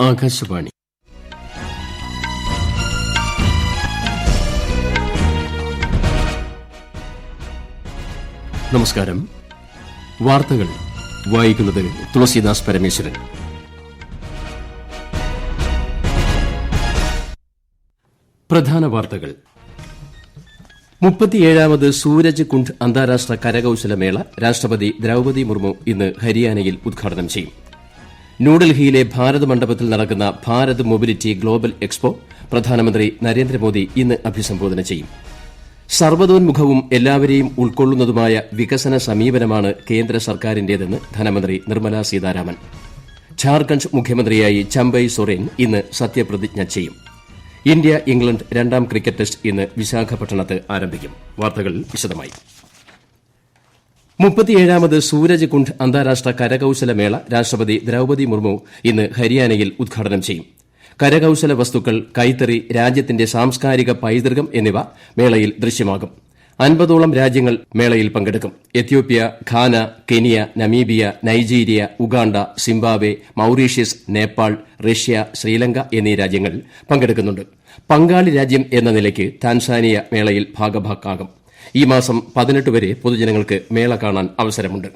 ആകാശവാണി. നമസ്കാരം. വാർത്തകൾ വായിക്കുന്നത് തുളസീദാസ് പരമേശ്വരൻ. പ്രധാന വാർത്തകൾ. 37ാമത് സൂരജ് കുണ്ഡ് അന്താരാഷ്ട്ര കരകൌശലമേള രാഷ്ട്രപതി ദ്രൌപദി മുർമു ഇന്ന് ഹരിയാനയിൽ ഉദ്ഘാടനം ചെയ്യും. ന്യൂഡൽഹിയിലെ ഭാരത് മണ്ഡപത്തിൽ നടക്കുന്ന ഭാരത് മൊബിലിറ്റി ഗ്ലോബൽ എക്സ്പോ പ്രധാനമന്ത്രി നരേന്ദ്രമോദി ഇന്ന് അഭിസംബോധന ചെയ്യും. സർവ്വതോന്മുഖവും എല്ലാവരെയും ഉൾക്കൊള്ളുന്നതുമായ വികസന സമീപനമാണ് കേന്ദ്ര സർക്കാരിന്റേതെന്ന് ധനമന്ത്രി നിർമ്മലാ സീതാരാമൻ. ഝാർഖണ്ഡ് മുഖ്യമന്ത്രിയായി ചമ്പൈ സൊറേൻ ഇന്ന് സത്യപ്രതിജ്ഞ ചെയ്യും. ഇന്ത്യ ഇംഗ്ലണ്ട് രണ്ടാം ക്രിക്കറ്റ് ടെസ്റ്റ് ഇന്ന് വിശാഖപട്ടണത്ത് ആരംഭിക്കും. വാർത്തകൾ വിശദമായി. 37ാമത് സൂരജ് കുണ്ഡ് അന്താരാഷ്ട്ര കരകൌശലമേള രാഷ്ട്രപതി ദ്രൌപദി മുർമു ഇന്ന് ഹരിയാനയിൽ ഉദ്ഘാടനം ചെയ്യും. കരകൌശല വസ്തുക്കൾ, കൈത്തറി, രാജ്യത്തിന്റെ സാംസ്കാരിക പൈതൃകം എന്നിവ മേളയിൽ ദൃശ്യമാകും. 50ഓളം രാജ്യങ്ങൾ മേളയിൽ പങ്കെടുക്കും. Ethiopia, Ghana, Kenya, Namibia, Nigeria, Uganda, Zimbabwe, Mauritius, Nepal, Russia, Sri Lanka എന്നീ രാജ്യങ്ങൾ പങ്കെടുക്കുന്നുണ്ട്. പങ്കാളി രാജ്യം എന്ന നിലയ്ക്ക് താൻസാനിയ മേളയിൽ ഭാഗഭാക്കാകും. ഈ മാസം 18 വരെ പൊതുജനങ്ങൾക്ക് മേള കാണാൻ അവസരമുണ്ട്.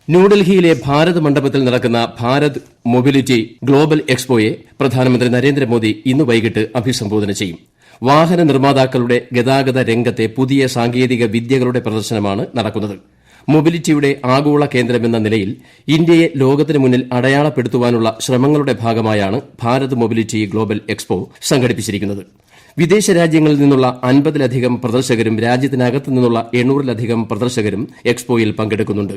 ന്യൂഡൽഹിയിലെ ഭാരത് മണ്ഡപത്തിൽ നടക്കുന്ന ഭാരത് മൊബിലിറ്റി ഗ്ലോബൽ എക്സ്പോയെ പ്രധാനമന്ത്രി നരേന്ദ്രമോദി ഇന്ന് വൈകിട്ട് അഭിസംബോധന ചെയ്യും. വാഹന നിർമ്മാതാക്കളുടെ ഗതാഗത രംഗത്തെ പുതിയ സാങ്കേതിക വിദ്യകളുടെ പ്രദർശനമാണ് നടക്കുന്നത്. മൊബിലിറ്റിയുടെ ആഗോള കേന്ദ്രമെന്ന നിലയിൽ ഇന്ത്യയെ ലോകത്തിന് മുന്നിൽ അടയാളപ്പെടുത്തുവാനുള്ള ശ്രമങ്ങളുടെ ഭാഗമായാണ് ഭാരത് മൊബിലിറ്റി ഗ്ലോബൽ എക്സ്പോ സംഘടിപ്പിച്ചിരിക്കുന്നത്. വിദേശ രാജ്യങ്ങളിൽ നിന്നുള്ള 50ലധികം പ്രദർശകരും രാജ്യത്തിനകത്തു നിന്നുള്ള 800ലധികം പ്രദർശകരും എക്സ്പോയിൽ പങ്കെടുക്കുന്നുണ്ട്.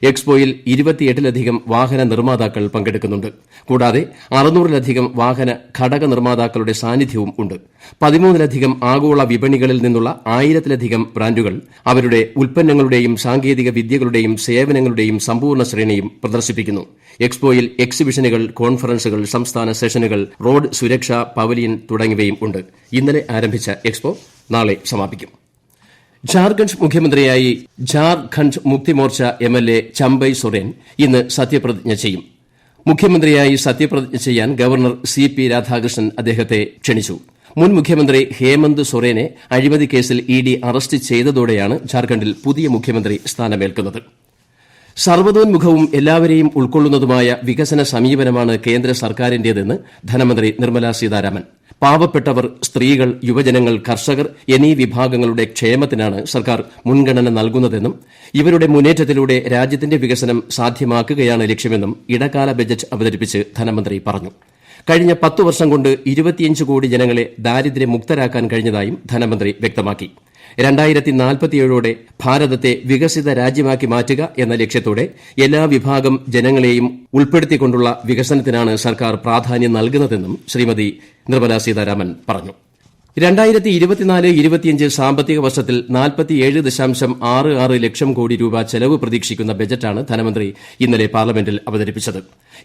എക്സ്പോയിൽ 28ലധികം വാഹന നിർമ്മാതാക്കൾ പങ്കെടുക്കുന്നുണ്ട്. കൂടാതെ 600ലധികം വാഹന ഘടക നിർമ്മാതാക്കളുടെ സാന്നിധ്യവും ഉണ്ട്. 13ലധികം ആഗോള വിപണികളിൽ നിന്നുള്ള 1000ലധികം ബ്രാൻഡുകൾ അവരുടെ ഉൽപ്പന്നങ്ങളുടെയും സാങ്കേതിക വിദ്യകളുടെയും സേവനങ്ങളുടെയും സമ്പൂർണ്ണ ശ്രേണിയും പ്രദർശിപ്പിക്കുന്നു. എക്സ്പോയിൽ എക്സിബിഷനുകൾ, കോൺഫറൻസുകൾ, സംസ്ഥാന സെഷനുകൾ, റോഡ് സുരക്ഷാ പവലിയൻ തുടങ്ങിയവയും ഉണ്ട്. ഇന്നലെ ആരംഭിച്ച എക്സ്പോ നാളെ സമാപിക്കും. ഝാർഖണ്ഡ് മുഖ്യമന്ത്രിയായി ഝാർഖണ്ഡ് മുക്തിമോർച്ച എംഎൽഎ ചമ്പൈ സൊറേൻ ഇന്ന് സത്യപ്രതിജ്ഞ ചെയ്യും. മുഖ്യമന്ത്രിയായി സത്യപ്രതിജ്ഞ ചെയ്യാൻ ഗവർണർ CP രാധാകൃഷ്ണൻ അദ്ദേഹത്തെ ക്ഷണിച്ചു. മുൻ മുഖ്യമന്ത്രി ഹേമന്ത് സൊറേനെ അഴിമതി കേസിൽ ED അറസ്റ്റ് ചെയ്തതോടെയാണ് ഝാർഖണ്ഡിൽ പുതിയ മുഖ്യമന്ത്രി സ്ഥാനമേൽക്കുന്നത്. സർവ്വതോന്മുഖവും എല്ലാവരെയും ഉൾക്കൊള്ളുന്നതുമായ വികസന സമീപനമാണ് കേന്ദ്ര സർക്കാരിന്റേതെന്ന് ധനമന്ത്രി നിർമ്മലാ സീതാരാമൻ. പാവപ്പെട്ടവർ, സ്ത്രീകൾ, യുവജനങ്ങൾ, കർഷകർ എന്നീ വിഭാഗങ്ങളുടെ ക്ഷേമത്തിനാണ് സർക്കാർ മുൻഗണന നൽകുന്നതെന്നും ഇവരുടെ മുന്നേറ്റത്തിലൂടെ രാജ്യത്തിന്റെ വികസനം സാധ്യമാക്കുകയാണ് ലക്ഷ്യമെന്നും ഇടക്കാല ബജറ്റ് അവതരിപ്പിച്ച് ധനമന്ത്രി പറഞ്ഞു. കഴിഞ്ഞ 10 വർഷം കൊണ്ട് 25 കോടി ജനങ്ങളെ ദാരിദ്ര്യമുക്തരാക്കാൻ കഴിഞ്ഞതായും ധനമന്ത്രി വ്യക്തമാക്കി. 2047ഓടെ ഭാരതത്തെ വികസിത രാജ്യമാക്കി മാറ്റുക എന്ന ലക്ഷ്യത്തോടെ എല്ലാ വിഭാഗം ജനങ്ങളെയും ഉൾപ്പെടുത്തിക്കൊണ്ടുള്ള വികസനത്തിനാണ് സർക്കാർ പ്രാധാന്യം നൽകുന്നതെന്നും ശ്രീമതി നിർമ്മലാ സീതാരാമൻ പറഞ്ഞു. 2024-25 സാമ്പത്തിക വർഷത്തിൽ 47.66 ലക്ഷം കോടി രൂപ ചെലവ് പ്രതീക്ഷിക്കുന്ന ബജറ്റാണ് ധനമന്ത്രി ഇന്നലെ പാർലമെന്റിൽ അവതരിപ്പിച്ചത്.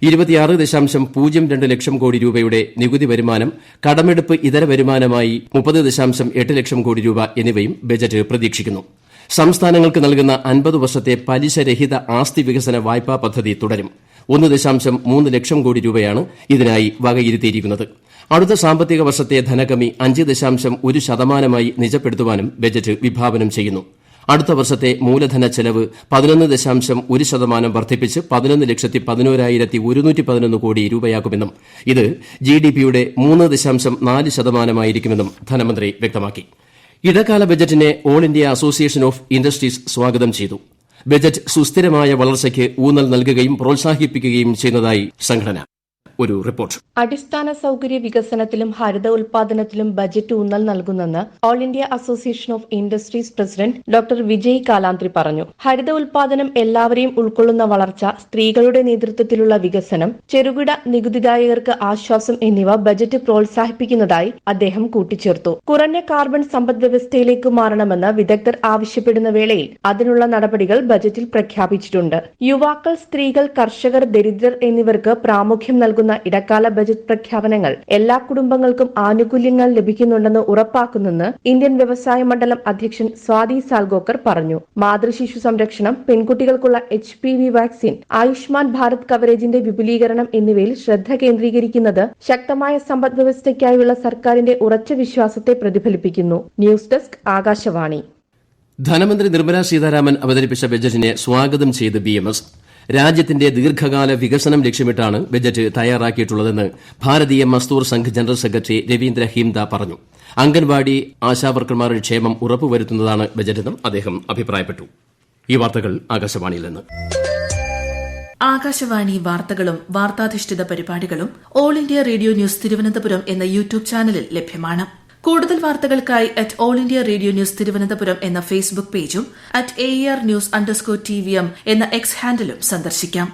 26.02 ലക്ഷം കോടി രൂപയുടെ നികുതി വരുമാനം, കടമെടുപ്പ് ഇതര വരുമാനമായി 30.8 ലക്ഷം കോടി രൂപ എന്നിവയും ബജറ്റ് പ്രതീക്ഷിക്കുന്നു. സംസ്ഥാനങ്ങൾക്ക് നൽകുന്ന 50 വർഷത്തെ പലിശരഹിത ആസ്തി വികസന വായ്പാ പദ്ധതി തുടരും. 1.3 ലക്ഷം കോടി രൂപയാണ് ഇതിനായി വകയിരുത്തിയിരിക്കുന്നത്. അടുത്ത സാമ്പത്തിക വർഷത്തെ ധനകമ്മി 5.1% നിജപ്പെടുത്തുവാനും ബജറ്റ് വിഭാവനം ചെയ്യുന്നു. അടുത്ത വർഷത്തെ മൂലധന ചെലവ് 11.1% വർദ്ധിപ്പിച്ച് 11,11,111 കോടി രൂപയാക്കുമെന്നും ഇത് GDPയുടെ 3.4% ധനമന്ത്രി വ്യക്തമാക്കി. ഇടക്കാല ബജറ്റിനെ all India association of industries സ്വാഗതം ചെയ്തു. ബജറ്റ് സുസ്ഥിരമായ വളർച്ചയ്ക്ക് ഊന്നൽ നൽകുകയും പ്രോത്സാഹിപ്പിക്കുകയും ചെയ്യുന്നതായി സംഘടന. ഒരു റിപ്പോർട്ട്. അടിസ്ഥാന സൌകര്യ വികസനത്തിലും ഹരിത ഉൽപാദനത്തിലും ബജറ്റ് ഊന്നൽ നൽകുന്നെന്ന് all India association of industries president doctor Vijay Kalantri പറഞ്ഞു. ഹരിത ഉൽപാദനം, എല്ലാവരെയും ഉൾക്കൊള്ളുന്ന വളർച്ച, സ്ത്രീകളുടെ നേതൃത്വത്തിലുള്ള വികസനം, ചെറുകിട നികുതിദായകർക്ക് ആശ്വാസം എന്നിവ ബജറ്റ് പ്രോത്സാഹിപ്പിക്കുന്നതായി അദ്ദേഹം കൂട്ടിച്ചേർത്തു. കുറഞ്ഞ കാർബൺ സമ്പദ്വ്യവസ്ഥയിലേക്ക് മാറണമെന്ന് വിദഗ്ധർ ആവശ്യപ്പെടുന്ന വേളയിൽ അതിനുള്ള നടപടികൾ ബജറ്റിൽ പ്രഖ്യാപിച്ചിട്ടുണ്ട്. യുവാക്കൾ, സ്ത്രീകൾ, കർഷകർ, ദരിദ്രർ എന്നിവർക്ക് പ്രാമുഖ്യം നൽകുന്ന നൽകുന്ന ഇടക്കാല ബജറ്റ് പ്രഖ്യാപനങ്ങൾ എല്ലാ കുടുംബങ്ങൾക്കും ആനുകൂല്യങ്ങൾ ലഭിക്കുന്നുണ്ടെന്ന് ഉറപ്പാക്കുന്നെന്ന് ഇന്ത്യൻ വ്യവസായ മണ്ഡലം അധ്യക്ഷൻ സ്വാതി സാൽഗോക്കർ പറഞ്ഞു. മാതൃശിശു സംരക്ഷണം, പെൺകുട്ടികൾക്കുള്ള HPV വാക്സിൻ, ആയുഷ്മാൻ ഭാരത് കവറേജിന്റെ വിപുലീകരണം എന്നിവയിൽ ശ്രദ്ധ കേന്ദ്രീകരിക്കുന്നത് ശക്തമായ സമ്പദ് വ്യവസ്ഥയ്ക്കായുള്ള സർക്കാരിന്റെ ഉറച്ച വിശ്വാസത്തെ പ്രതിഫലിപ്പിക്കുന്നു. News desk, Akashvani. ധനമന്ത്രി നിർമ്മലാ സീതാരാമൻ അവതരിപ്പിച്ച ബജറ്റിനെ സ്വാഗതം ചെയ്ത് BMS. രാജ്യത്തിന്റെ ദീർഘകാല വികസനം ലക്ഷ്യമിട്ടാണ് ബജറ്റ് തയ്യാറാക്കിയിട്ടുള്ളതെന്ന് ഭാരതീയ മസ്ദൂർ സംഘ് ജനറൽ സെക്രട്ടറി രവീന്ദ്ര ഹിംദ പറഞ്ഞു. അംഗൻവാടി ആശാവർക്കർമാരുടെ ക്ഷേമം ഉറപ്പുവരുത്തുന്നതാണ് ബജറ്റെന്നും അദ്ദേഹം അഭിപ്രായപ്പെട്ടു. ഈ വാർത്തകൾ ആകാശവാണിയിൽ നിന്ന്. ആകാശവാണി വാർത്തകളും വാർത്താധിഷ്ഠിത പരിപാടികളും all India radio news Thiruvananthapuram എന്ന യൂട്യൂബ് ചാനലിൽ ലഭ്യമാണ്. കൂടുതൽ വാർത്തകൾക്കായി @all India radio news Thiruvananthapuram എന്ന ഫേസ്ബുക്ക് പേജും @AER_News_TVM എന്ന എക്സ് ഹാൻഡിലും സന്ദർശിക്കാം.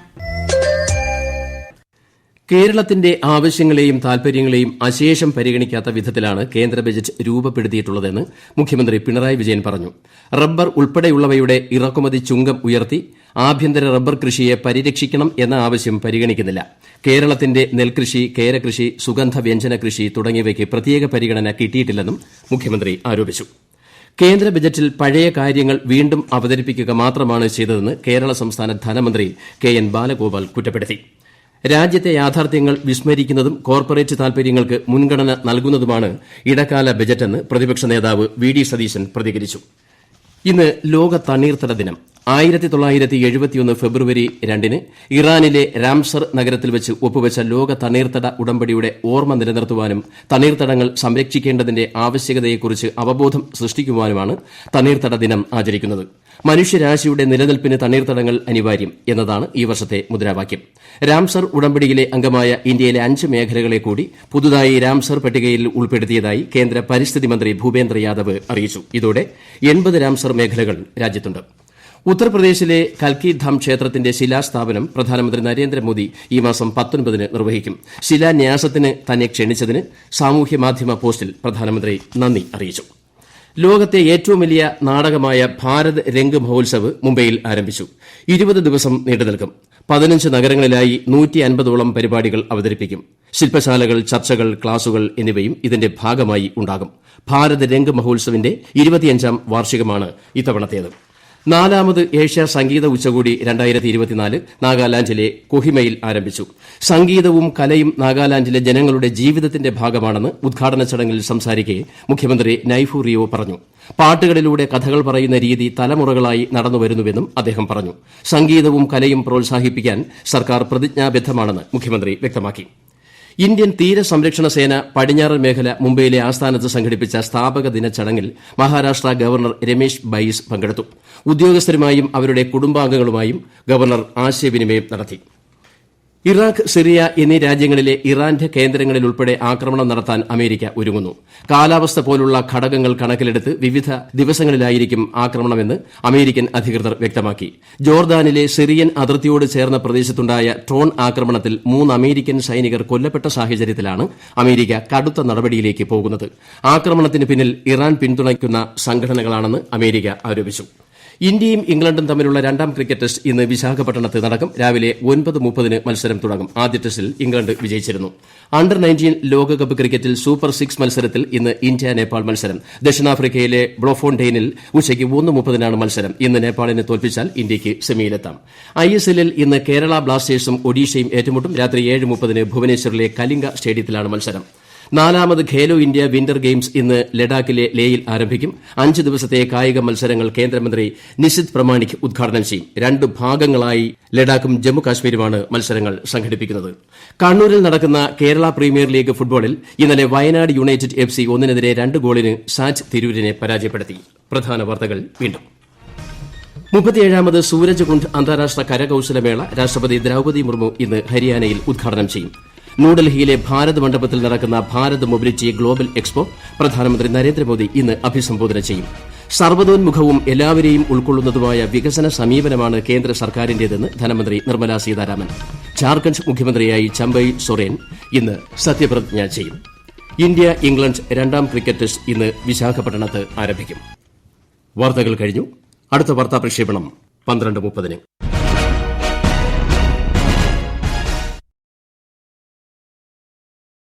കേരളത്തിന്റെ ആവശ്യങ്ങളെയും താൽപര്യങ്ങളെയും അശേഷം പരിഗണിക്കാത്ത വിധത്തിലാണ് കേന്ദ്ര ബജറ്റ് രൂപപ്പെടുത്തിയിട്ടുള്ളതെന്ന് മുഖ്യമന്ത്രി പിണറായി വിജയൻ പറഞ്ഞു. റബ്ബർ ഉൾപ്പെടെയുള്ളവയുടെ ഇറക്കുമതി ചുങ്കം ഉയർത്തി ആഭ്യന്തര റബ്ബർ കൃഷിയെ പരിരക്ഷിക്കണം എന്ന ആവശ്യം പരിഗണിക്കുന്നില്ല. കേരളത്തിന്റെ നെൽകൃഷി, കേരകൃഷി, സുഗന്ധവ്യഞ്ജന കൃഷി തുടങ്ങിയവയ്ക്ക് പ്രത്യേക പരിഗണന കിട്ടിയിട്ടില്ലെന്നും മുഖ്യമന്ത്രി ആരോപിച്ചു. കേന്ദ്ര ബജറ്റിൽ പഴയ കാര്യങ്ങൾ വീണ്ടും അവതരിപ്പിക്കുക മാത്രമാണ് ചെയ്തതെന്ന് കേരള സംസ്ഥാന ധനമന്ത്രി KN ബാലഗോപാൽ കുറ്റപ്പെടുത്തി. രാജ്യത്തെ യാഥാർത്ഥ്യങ്ങൾ വിസ്മരിക്കുന്നതും കോർപ്പറേറ്റ് താൽപര്യങ്ങൾക്ക് മുൻഗണന നൽകുന്നതുമാണ് ഇടക്കാല ബജറ്റെന്ന് പ്രതിപക്ഷ നേതാവ് VD സതീശൻ പ്രതികരിച്ചു. ഇന്ന് ലോക തണ്ണീർത്തട ദിനം. 1971 ഫെബ്രുവരി 2 ഇറാനിലെ രാംസർ നഗരത്തിൽ വെച്ച് ഒപ്പുവെച്ച ലോക തണ്ണീർത്തട ഉടമ്പടിയുടെ ഓർമ്മ നിലനിർത്തുവാനും തണ്ണീർത്തടങ്ങൾ സംരക്ഷിക്കേണ്ടതിന്റെ ആവശ്യകതയെക്കുറിച്ച് അവബോധം സൃഷ്ടിക്കുവാനുമാണ് തണ്ണീർത്തട ദിനം ആചരിക്കുന്നത്. മനുഷ്യരാശിയുടെ നിലനിൽപ്പിന് തണ്ണീർത്തടങ്ങൾ അനിവാര്യം എന്നതാണ് ഈ വർഷത്തെ മുദ്രാവാക്യം. രാംസർ ഉടമ്പടിയിലെ അംഗമായ ഇന്ത്യയിലെ 5 മേഖലകളെ കൂടി പുതുതായി രാംസർ പട്ടികയിൽ ഉൾപ്പെടുത്തിയതായി കേന്ദ്ര പരിസ്ഥിതി മന്ത്രി ഭൂപേന്ദ്ര യാദവ് അറിയിച്ചു. ഇതോടെ 80 രാംസർ മേഖലകൾ രാജ്യത്തുണ്ട്. ഉത്തർപ്രദേശിലെ കൽക്കിധാം ക്ഷേത്രത്തിന്റെ ശിലാസ്ഥാപനം പ്രധാനമന്ത്രി നരേന്ദ്രമോദി ഈ മാസം 19 നിർവഹിക്കും. ശിലാന്യാസത്തിന് തന്നെ ക്ഷണിച്ചതിന് സാമൂഹ്യമാധ്യമ പോസ്റ്റിൽ പ്രധാനമന്ത്രി നന്ദി അറിയിച്ചു. ലോകത്തെ ഏറ്റവും വലിയ നാടകമായ ഭാരത് രംഗ് മഹോത്സവ് മുംബൈയിൽ ആരംഭിച്ചു. 20 ദിവസം നീണ്ടുനിൽക്കും. 15 നഗരങ്ങളിലായി 150ഓളം പരിപാടികൾ അവതരിപ്പിക്കും. ശില്പശാലകൾ, ചർച്ചകൾ, ക്ലാസുകൾ എന്നിവയും ഇതിന്റെ ഭാഗമായി ഉണ്ടാകും. ഭാരത് രംഗ് മഹോത്സവിന്റെ 25ാം വാർഷികമാണ് ഇത്തവണത്തേത്. 4ാമത് ഏഷ്യ സംഗീത ഉച്ചകോടി 2024 നാഗാലാൻഡിലെ കൊഹിമയിൽ ആരംഭിച്ചു. സംഗീതവും കലയും നാഗാലാൻഡിലെ ജനങ്ങളുടെ ജീവിതത്തിന്റെ ഭാഗമാണെന്ന് ഉദ്ഘാടന ചടങ്ങിൽ സംസാരിക്കെ മുഖ്യമന്ത്രി നൈഫു റിയോ പറഞ്ഞു. പാട്ടുകളിലൂടെ കഥകൾ പറയുന്ന രീതി തലമുറകളായി നടന്നുവരുന്നുവെന്നും അദ്ദേഹം പറഞ്ഞു. സംഗീതവും കലയും പ്രോത്സാഹിപ്പിക്കാൻ സർക്കാർ പ്രതിജ്ഞാബദ്ധമാണെന്ന് മുഖ്യമന്ത്രി വ്യക്തമാക്കി. ഇന്ത്യൻ തീരസംരക്ഷണ സേന പടിഞ്ഞാറൻ മേഖല മുംബൈയിലെ ആസ്ഥാനത്ത് സംഘടിപ്പിച്ച സ്ഥാപക ദിന ചടങ്ങിൽ മഹാരാഷ്ട്ര ഗവർണർ രമേശ് ബൈസ് പങ്കെടുത്തു. ഉദ്യോഗസ്ഥരുമായും അവരുടെ കുടുംബാംഗങ്ങളുമായും ഗവർണർ ആശയവിനിമയം നടത്തി. ഇറാഖ്, സിറിയ എന്നീ രാജ്യങ്ങളിലെ ഇറാന്റെ കേന്ദ്രങ്ങളിലുൾപ്പെടെ ആക്രമണം നടത്താൻ അമേരിക്ക ഒരുങ്ങുന്നു. കാലാവസ്ഥ പോലുള്ള ഘടകങ്ങൾ കണക്കിലെടുത്ത് വിവിധ ദിവസങ്ങളിലായിരിക്കും ആക്രമണമെന്ന് അമേരിക്കൻ അധികൃതർ വ്യക്തമാക്കി. ജോർദാനിലെ സിറിയൻ അതിർത്തിയോട് ചേർന്ന പ്രദേശത്തുണ്ടായ ഡ്രോൺ ആക്രമണത്തിൽ 3 അമേരിക്കൻ സൈനികർ കൊല്ലപ്പെട്ട സാഹചര്യത്തിലാണ് അമേരിക്ക കടുത്ത നടപടിയിലേക്ക് പോകുന്നത്. ആക്രമണത്തിന് പിന്നിൽ ഇറാൻ പിന്തുണയ്ക്കുന്ന സംഘടനകളാണെന്ന് അമേരിക്ക ആരോപിച്ചു. ഇന്ത്യയും ഇംഗ്ലണ്ടും തമ്മിലുള്ള 2ാം ക്രിക്കറ്റ് ടെസ്റ്റ് ഇന്ന് വിശാഖപട്ടണത്ത് നടക്കും. രാവിലെ 9:30 മത്സരം തുടങ്ങും. ആദ്യ ടെസ്റ്റിൽ ഇംഗ്ലണ്ട് വിജയിച്ചിരുന്നു. അണ്ടർ-19 ലോകകപ്പ് ക്രിക്കറ്റിൽ സൂപ്പർ 6 മത്സരത്തിൽ ഇന്ന് ഇന്ത്യ നേപ്പാൾ മത്സരം. ദക്ഷിണാഫ്രിക്കയിലെ ബ്ലോഫോണ്ടെയിനിൽ ഉച്ചയ്ക്ക് 1:30 മത്സരം. ഇന്ന് നേപ്പാളിനെ തോൽപ്പിച്ചാൽ ഇന്ത്യയ്ക്ക് സെമിയിലെത്താം. ISLൽ ഇന്ന് കേരള ബ്ലാസ്റ്റേഴ്സും ഒഡീഷയും ഏറ്റുമുട്ടും. രാത്രി 7:30 ഭുവനേശ്വറിലെ കലിംഗ സ്റ്റേഡിയത്തിലാണ് മത്സരം. 4ാമത് ഖേലോ ഇന്ത്യ വിന്റർ ഗെയിംസ് ഇന്ന് ലഡാക്കിലെ ലേയിൽ ആരംഭിക്കും. 5 ദിവസത്തെ കായിക മത്സരങ്ങൾ കേന്ദ്രമന്ത്രി നിശിത് പ്രമാണിക് ഉദ്ഘാടനം ചെയ്യും. 2 ഭാഗങ്ങളായി ലഡാക്കും ജമ്മു കാശ്മീരുമാണ് മത്സരങ്ങൾ സംഘടിപ്പിക്കുന്നത്. കണ്ണൂരിൽ നടക്കുന്ന കേരള പ്രീമിയർ ലീഗ് ഫുട്ബോളിൽ ഇന്നലെ വയനാട് യുണൈറ്റഡ് FC 1-2 ഗോളിന് സാറ്റ് തിരൂരിനെ പരാജയപ്പെടുത്തി. പ്രധാന വാർത്തകൾ വീണ്ടും. 37ാമത് സൂരജ് കുണ്ഡ് അന്താരാഷ്ട്ര കരകൌശലമേള രാഷ്ട്രപതി ദ്രൌപദി മുർമു ഇന്ന് ഹരിയാനയിൽ ഉദ്ഘാടനം ചെയ്യും. ന്യൂഡൽഹിയിലെ ഭാരത് മണ്ഡപത്തിൽ നടക്കുന്ന ഭാരത് മൊബിലിറ്റി ഗ്ലോബൽ എക്സ്പോ പ്രധാനമന്ത്രി നരേന്ദ്രമോദി ഇന്ന് അഭിസംബോധന ചെയ്യും. സർവ്വതോന്മുഖവും എല്ലാവരെയും ഉൾക്കൊള്ളുന്നതുമായ വികസന സമീപനമാണ് കേന്ദ്ര സർക്കാരിന്റേതെന്ന് ധനമന്ത്രി നിർമ്മലാ സീതാരാമൻ. ജാർഖണ്ഡ് മുഖ്യമന്ത്രിയായി ചമ്പൈ സൊറേൻ ഇന്ന് സത്യപ്രതിജ്ഞ ചെയ്യും. ഇന്ത്യ ഇംഗ്ലണ്ട് 2ാം ക്രിക്കറ്റ് ടെസ്റ്റ് ഇന്ന് വിശാഖപട്ടണത്ത് ആരംഭിക്കും. വാർത്തകൾ കഴിഞ്ഞു. അടുത്ത വാർത്താ പ്രക്ഷേപണം 12:30.